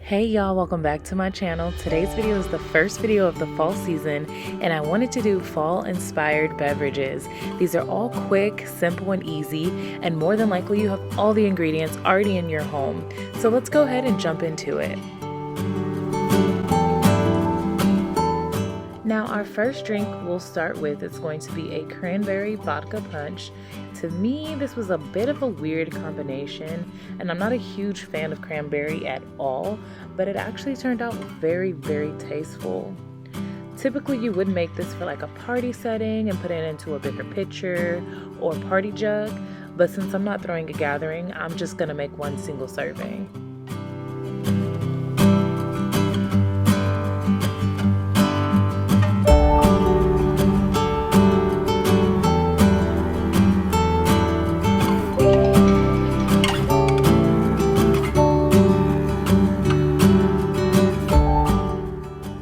Hey y'all, welcome back to my channel. Today's video is the first video of the fall season and I wanted to do fall inspired beverages. These are all quick, simple, and easy, and more than likely you have all the ingredients already in your home. So let's go ahead and jump into it. Now our first drink we'll start with is going to be a cranberry vodka punch. To me, this was a bit of a weird combination, and I'm not a huge fan of cranberry at all, but it actually turned out very, very tasteful. Typically, you would make this for like a party setting and put it into a bigger pitcher or party jug, but since I'm not throwing a gathering, I'm just gonna make one single serving.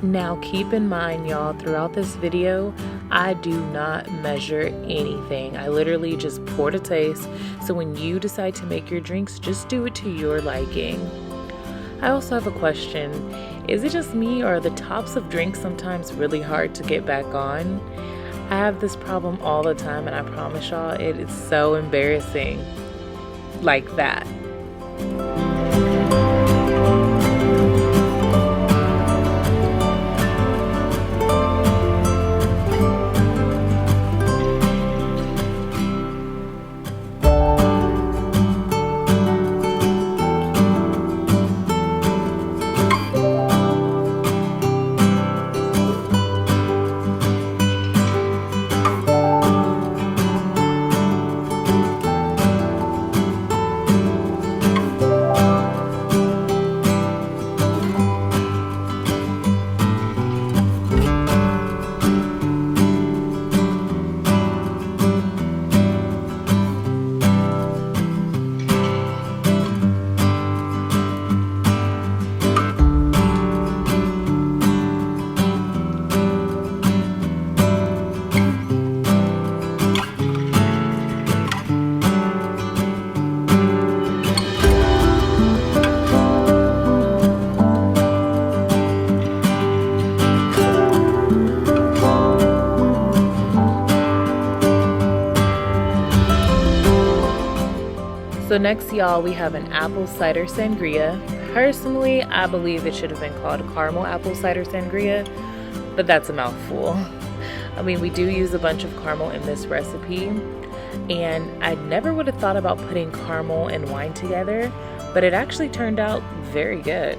Now keep in mind, y'all, throughout this video, I do not measure anything. I literally just pour to taste. So when you decide to make your drinks, just do it to your liking. I also have a question. Is it just me, or are the tops of drinks sometimes really hard to get back on? I have this problem all the time, and I promise y'all, it is so embarrassing. Like that. So next, y'all, we have an apple cider sangria. Personally, I believe it should have been called caramel apple cider sangria, but that's a mouthful. I mean, we do use a bunch of caramel in this recipe, and I never would have thought about putting caramel and wine together, but it actually turned out very good.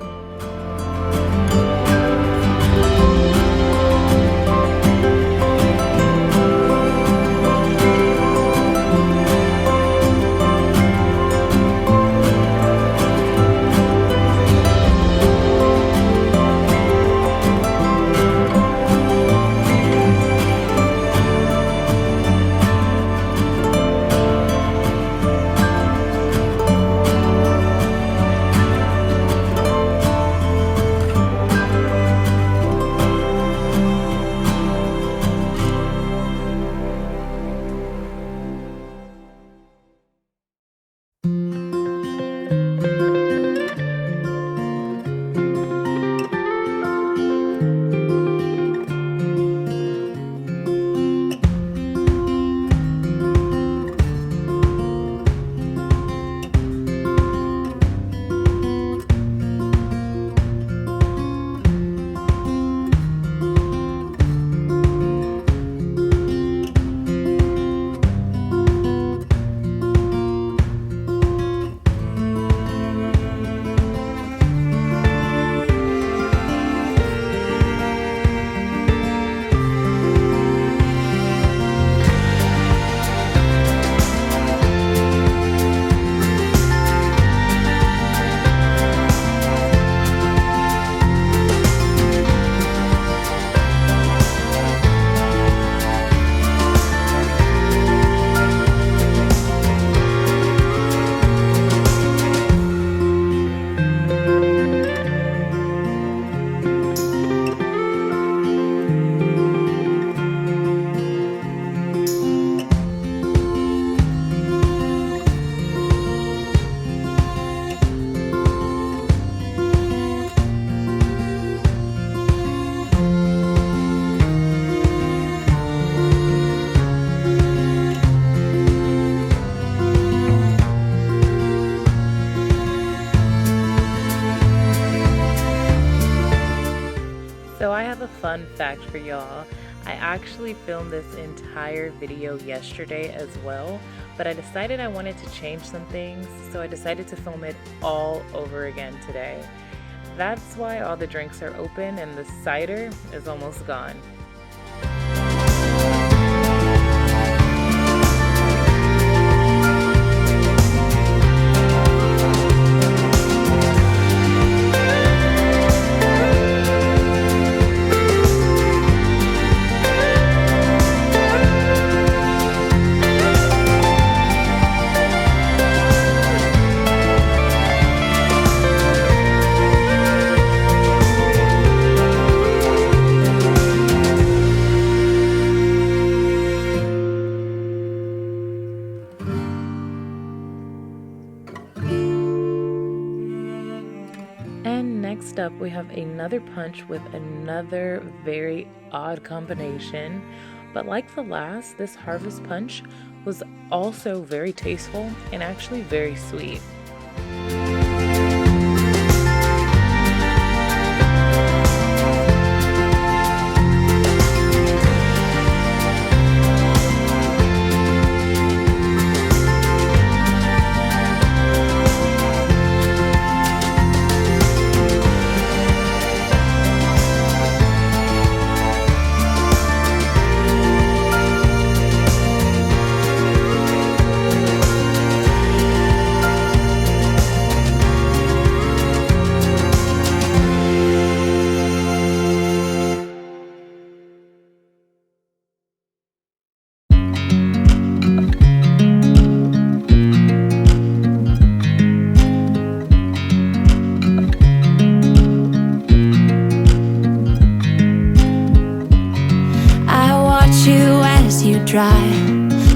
a fun fact for y'all. I actually filmed this entire video yesterday as well, but I decided I wanted to change some things, so I decided to film it all over again today. That's why all the drinks are open and the cider is almost gone. And next up, we have another punch with another very odd combination. But like the last, this harvest punch was also very tasteful and actually very sweet.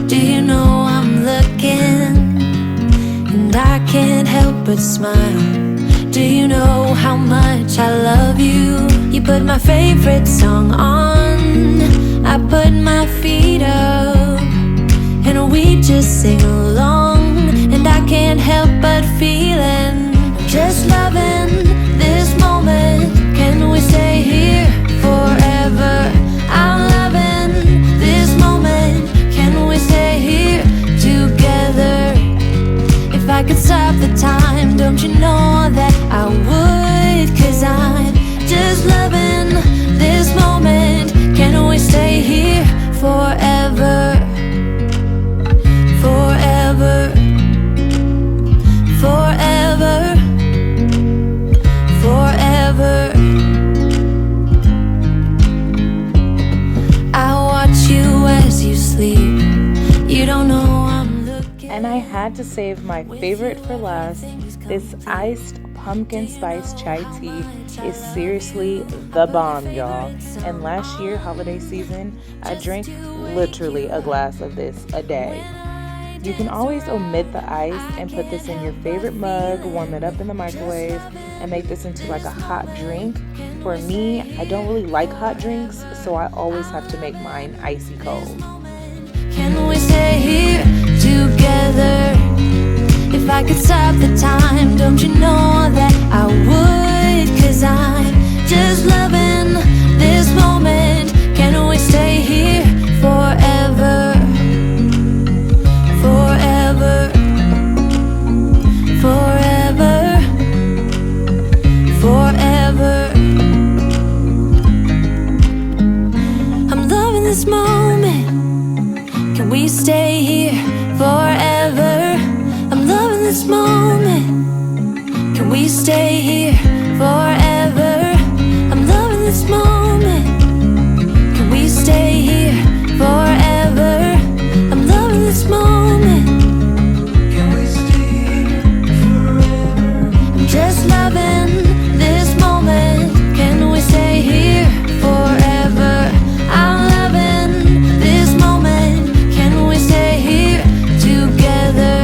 Do you know I'm looking, and I can't help but smile? Do you know how much I love you? You put my favorite song on, I put my feet up, and we just sing along. And I can't help but feeling, just loving this moment. Can we stay here forever? I'm loving this moment. Can we stay here together? If I could stop the time, don't you know that I would? 'Cause I'm just loving this moment. Can we stay here forever? Forever. Forever. Forever. I watch you as you sleep. You don't know I'm looking. And I had to save my favorite for last. This iced pumpkin spice chai tea is seriously the bomb, y'all. And last year, holiday season, I drank literally a glass of this a day. You can always omit the ice and put this in your favorite mug, warm it up in the microwave, and make this into like a hot drink. For me, I don't really like hot drinks, so I always have to make mine icy cold. Can we stay here together? If I could stop the time, don't you know that I would? 'Cause I'm just loving this moment. Can we stay here forever? Forever. Forever. Forever. I'm loving this moment. Can we stay here forever? I'm loving this moment. Can we stay here forever? I'm loving this moment. Can we stay here forever? I'm loving this moment. Can we stay here forever? I'm just loving this moment. Can we stay here forever? I'm loving this moment. Can we stay here together?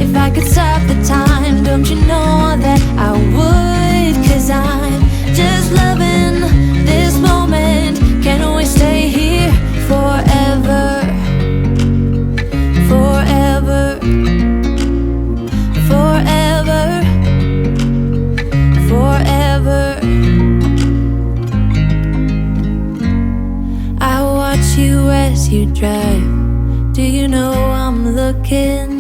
If I could stop the time, don't you know that I would? 'Cause I'm just loving cars you drive. Do you know I'm looking?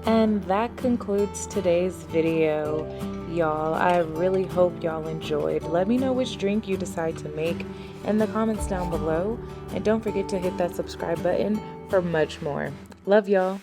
And that concludes today's video, y'all. I really hope y'all enjoyed. Let me know which drink you decide to make in the comments down below. And don't forget to hit that subscribe button for much more. Love y'all.